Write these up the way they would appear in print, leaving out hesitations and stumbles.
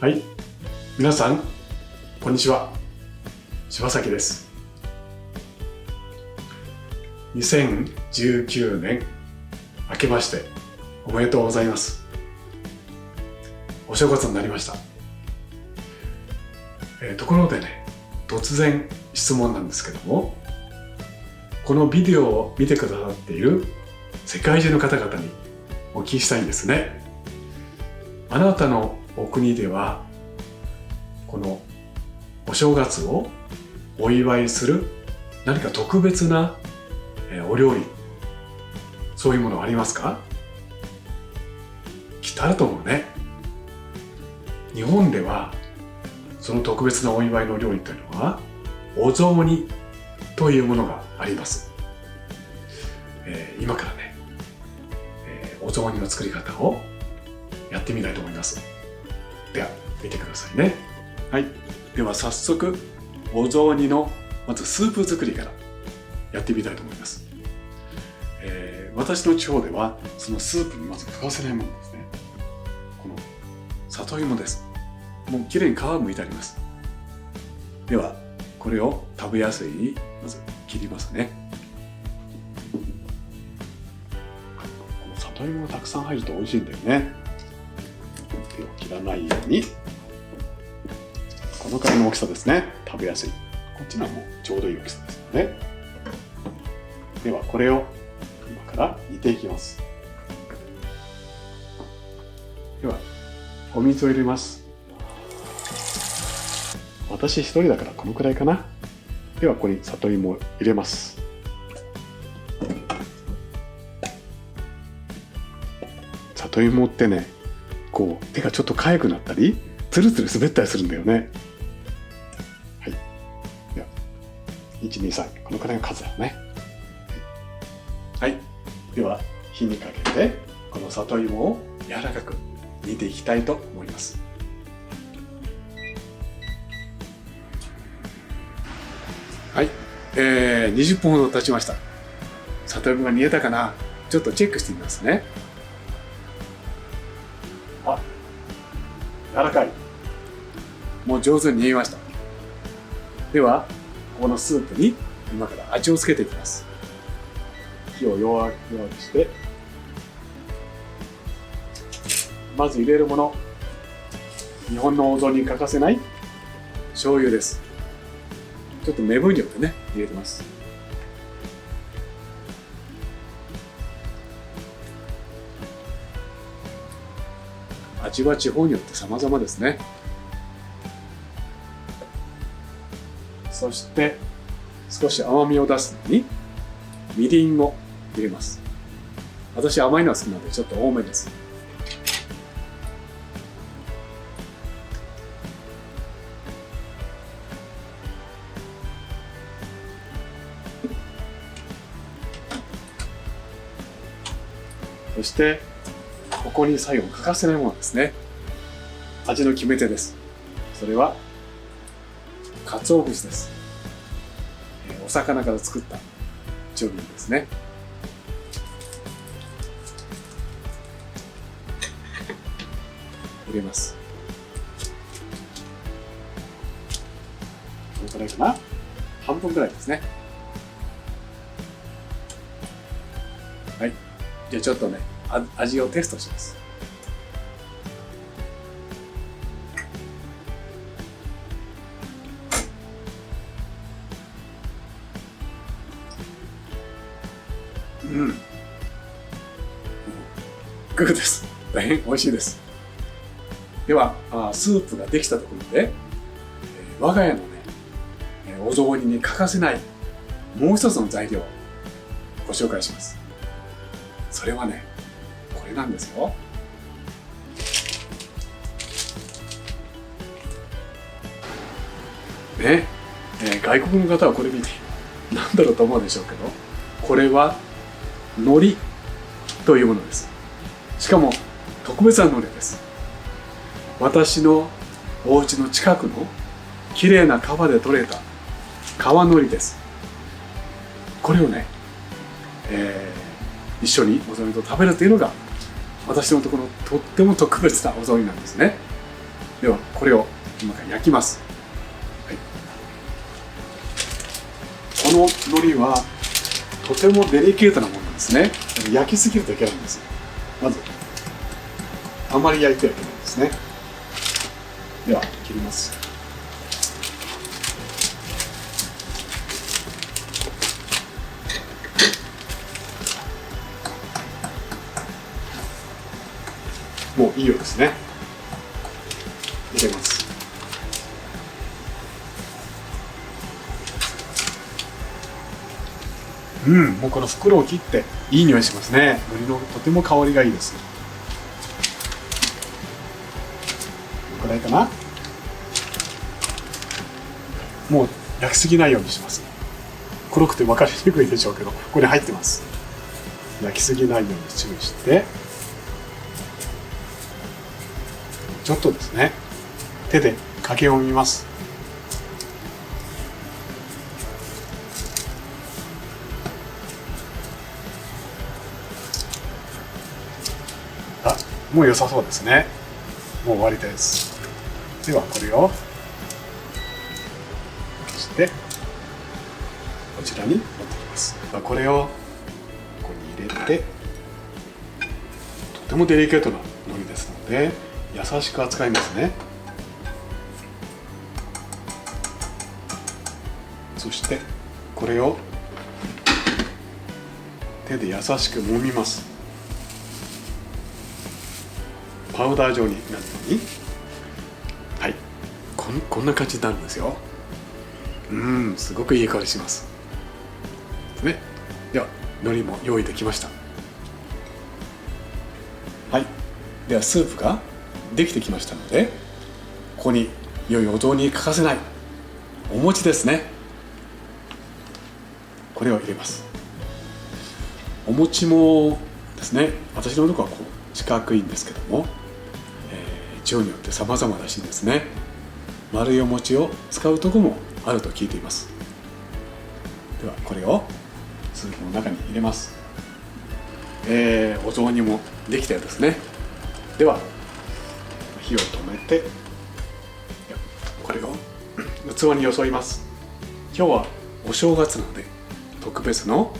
はい、皆さんこんにちは。柴崎です。2019年明けましておめでとうございます。お正月になりました。ところでね、突然質問なんですけども、このビデオを見てくださっている世界中の方々にお聞きしたいんですね。あなたのお国ではこのお正月をお祝いする何か特別なお料理、そういうものありますか？きっとあると思うね。日本ではその特別なお祝いの料理というのはお雑煮というものがあります。今からね、お雑煮の作り方をやってみたいと思います。では見てくださいね。はい、では早速お雑煮のまずスープ作りからやってみたいと思います。私の地方ではそのスープにまず欠かせないものですね。この里芋です。もうきれいに皮を剥いてあります。ではこれを食べやすいにまず切りますね。この里芋がたくさん入ると美味しいんだよね。手を切らないようにこのくらいの大きさですね。食べやすい。こっちのはもうちょうどいい大きさですので、ではこれを今から煮ていきます。ではお水を入れます。私一人だからこのくらいかな。ではここに里芋を入れます。里芋ってね、こう手がちょっと痒くなったりつるつる滑ったりするんだよね。はい、では123、このくらいの数だね。はい、では火にかけてこの里芋を柔らかく煮ていきたいと思います。はい、20分ほど経ちました。里芋が煮えたかな、ちょっとチェックしてみますね。あ、柔らかい。もう上手に煮えました。ではこのスープに今から味をつけていきます。火を弱くして、まず入れるもの、日本のお雑煮に欠かせない醤油です。ちょっと目分量でね入れてます。味は地方によって様々ですね。そして少し甘みを出すのにみりんを入れます。私甘いのは好きなのでちょっと多めです。そしてここに最後欠かせないものですね。味の決め手です。それは鰹節です。お魚から作った調味料ですね。入れます。このくらいかな。半分くらいですね。はい、じゃあちょっとね味をテストします。グーです。大変美味しいです。ではスープができたところで、我が家のねお雑煮に欠かせないもう一つの材料をご紹介します。それはねこれなんですよ。ね、外国の方はこれ見て何だろうと思うでしょうけど、これは海苔というものです。しかも特別な海苔です。私のお家の近くのきれいな川で採れた川海苔です。これをね、一緒にお雑煮と食べるというのが私のところのとっても特別なお雑煮なんですね。ではこれを今から焼きます。はい、この海苔はとてもデリケートなものなんですね。焼きすぎるといけないんです。まずあまり焼いてはいけないんですね。では切ります。もういいようですね。入れます。もうこの袋を切っていい匂いしますね。海苔のとても香りがいいです。これくらいかな。もう焼きすぎないようにします。黒くて分かりにくいでしょうけど、ここに入ってます。焼きすぎないように注意して、ちょっとですね、手でかけを見ます。あ、もう良さそうですね。もう終わりです。ではこれをしてこちらに持ってきます。これをここに入れて、とてもデリケートな海苔ですので優しく扱いますね。そしてこれを手で優しく揉みます。パウダー状になるように。はい、こんな感じになるんですよ。すごくいい香りしますね。では海苔も用意できました。はい、ではスープができてきましたので、ここに良いお雑煮に欠かせないお餅ですね。これを入れます。お餅もですね、私のところはこう四角いんですけども、地方によって様々らしいですね。丸いお餅を使うところもあると聞いています。ではこれをスープの中に入れます。お雑煮もできたようですね。では火を止めて、これを器によそいます。今日はお正月なので特別の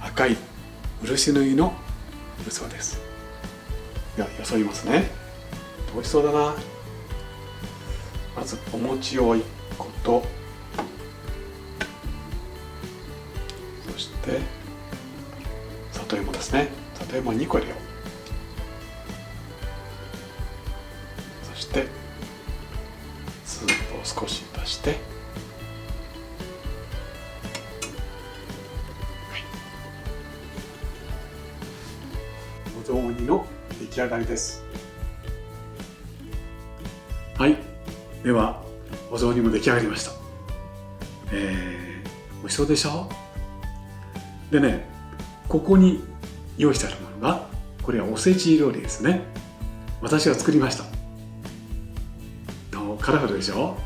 赤い漆塗りの器です。ではよそいますね。美味しそうだな。まずお餅を1個と、そして里芋ですね。里芋2個入れよう。そしてスープを少し足して、お雑煮の出来上がりです。はい、ではお雑煮も出来上がりました。美味しそうでしょ。でね、ここに用意してあるものが、これはおせち料理ですね。私が作りました。カラフルでしょ。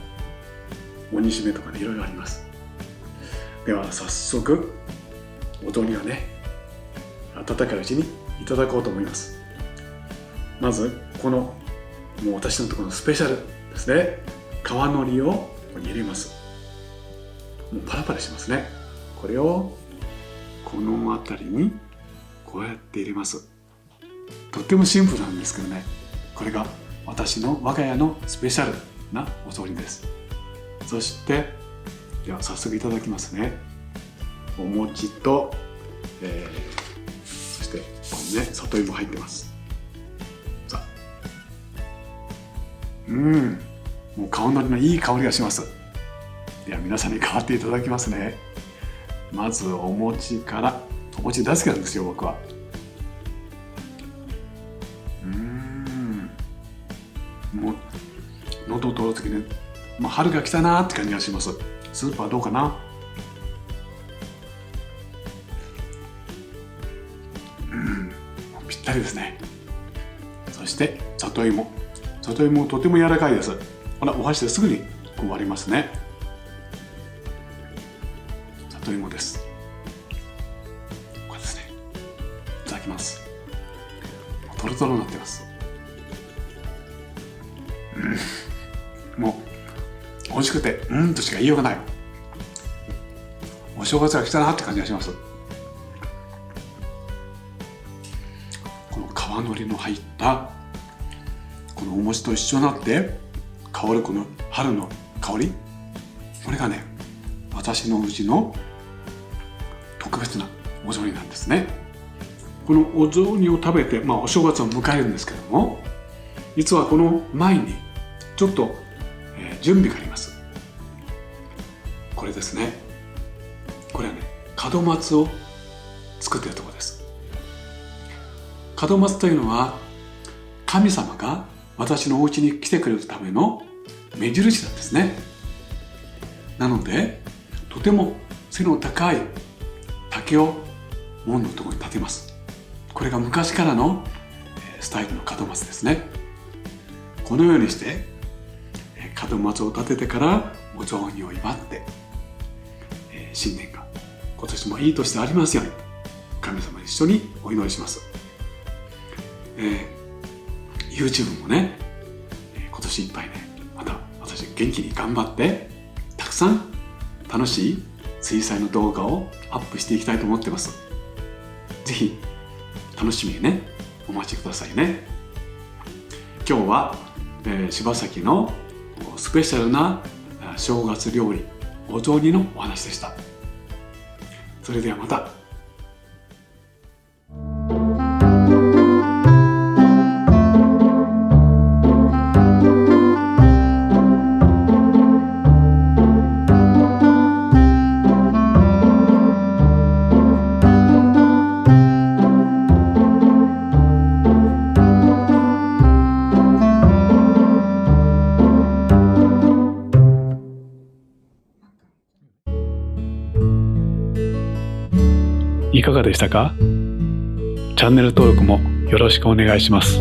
鬼しめとかね、いろいろあります。では早速お雑煮はね、温かいうちにいただこうと思います。まずこのもう私のところのスペシャルですね、皮のりをここに入れます。もうパラパラしますね。これをこの辺りにこうやって入れます。とってもシンプルなんですけどね、これが私の我が家のスペシャルなお雑煮です。そしてでは早速いただきますね。お餅と、そしてこのね、里芋入ってます。さあ、もう顔のりのいい香りがします。では皆さんに代わっていただきますね。まずお餅から。お餅大好きなんですよ、僕は。もう喉を通るときね、もう春が来たなーって感じがします。スープはどうかな。ぴったりですね。そして里芋もとても柔らかいです。ほら、お箸ですぐにこう割りますね。里芋です。これですね。いただきます。トロトロになってます。もう美味しくてとしか言いようがない。お正月が来たなって感じがします。この皮のりの入ったこのお餅と一緒になって香るこの春の香り、これがね、私のうちの特別なお雑煮なんですね。このお雑煮を食べて、お正月を迎えるんですけども、実はこの前にちょっと、準備があります。これですね。これはね、門松を作っているところです。門松というのは神様が私のお家に来てくれるための目印なんですね。なのでとても背の高い竹を門のところに立てます。これが昔からのスタイルの門松ですね。このようにして門松を立ててからお雑煮を祝って新年が今年もいい年でありますように神様一緒にお祈りします。YouTube もね、今年いっぱいね、また私元気に頑張ってたくさん楽しい水彩の動画をアップしていきたいと思ってます。ぜひ楽しみにね、お待ちくださいね。今日は、柴崎のスペシャルな正月料理お雑煮のお話でした。それではまた。いかがでしたか？チャンネル登録もよろしくお願いします。